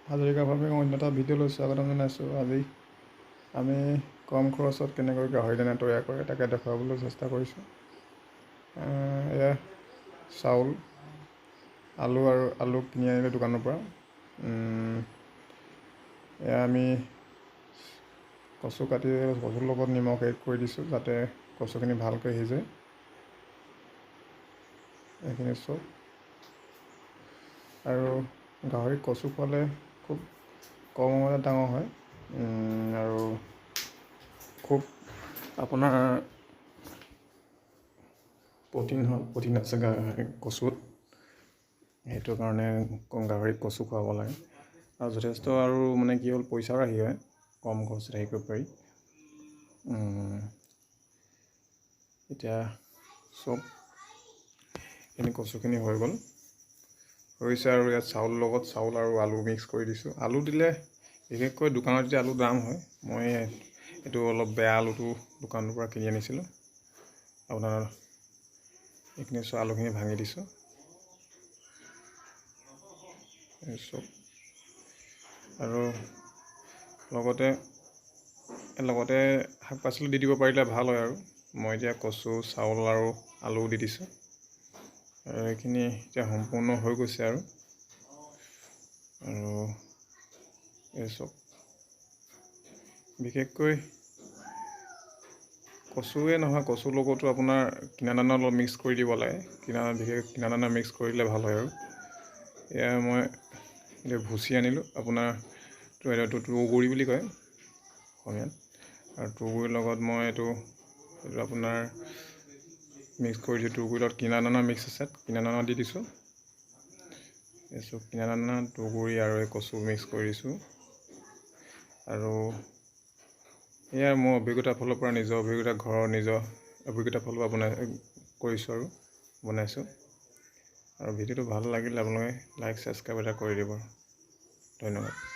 Hazarika farming অন্য এটা ভিডিঅ'লৈ স্বাগতম জনাইছোঁ। আজি আমি কম খৰচত কেনেকৈ গাহৰি দানা তৈয়াৰ কৰে তাকে দেখুৱাবলৈ চেষ্টা কৰিছোঁ। এয়া চাউল, আলু কিনি আনিলোঁ দোকানৰ পৰা। এয়া আমি কচু কাটি কচুৰ লগত নিমখ এড কৰি দিছোঁ যাতে কচুখিনি ভালকৈ সিজে। এইখিনি চব আৰু গাহৰিক কচু খোৱালে খুব কম সময়ত ডাঙৰ হয় আৰু খুব আপোনাৰ প্ৰটিন আছে কচুত, সেইটো কাৰণে গাহৰিক কচু খুৱাব লাগে। আৰু যথেষ্ট আৰু মানে কি হ'ল পইচাও ৰাহি হয়, কম খৰচত হেৰি কৰিব পাৰি। এতিয়া চব কচুখিনি হৈ গ'ল হৈছে আৰু ইয়াত চাউলৰ লগত চাউল আৰু আলু মিক্স কৰি দিছোঁ। আলু দিলে বিশেষকৈ দোকানত যেতিয়া আলু দাম হয়, মই এইটো অলপ বেয়া আলুটো দোকানৰ পৰা কিনি আনিছিলোঁ। আপোনাৰ এইখিনি আলুখিনি ভাঙি দিছোঁ চব, আৰু লগতে শাক পাচলি দি দিব পাৰিলে ভাল হয়। আৰু মই এতিয়া কচু, চাউল আৰু আলু দি দিছোঁ আৰু এইখিনি এতিয়া সম্পূৰ্ণ হৈ গৈছে আৰু এই চব বিশেষকৈ কচুৱে নহয়, কচুৰ লগতো আপোনাৰ কিনা দানা অলপ মিক্স কৰি দিব লাগে। কিনা দানা মিক্স কৰিলে ভাল হয়। আৰু এয়া মই এতিয়া ভুচি আনিলোঁ, আপোনাৰ এইটো তুঁহগুৰি বুলি কয় অসমীয়াত, আৰু তুঁহগুৰিৰ লগত মই এইটো আপোনাৰ মিক্স কৰি দিছোঁ। তুঁহগুৰিৰ লগত কিনা দানা মিক্স আছে, কিনা দানা দি দিছোঁ। এইচব কিনা দানা, তুঁহগুৰি আৰু এই কচু মিক্স কৰি দিছোঁ। আৰু এয়াই মোৰ অভিজ্ঞতাৰ ফালৰ পৰা, নিজৰ অভিজ্ঞতা, ঘৰৰ নিজৰ অভিজ্ঞতাৰ ফালৰ পৰা কৰিছোঁ আৰু বনাইছোঁ। আৰু ভিডিঅ'টো ভাল লাগিলে আপোনালোকে লাইক, ছাবস্ক্ৰাইব এটা কৰি দিব। ধন্যবাদ।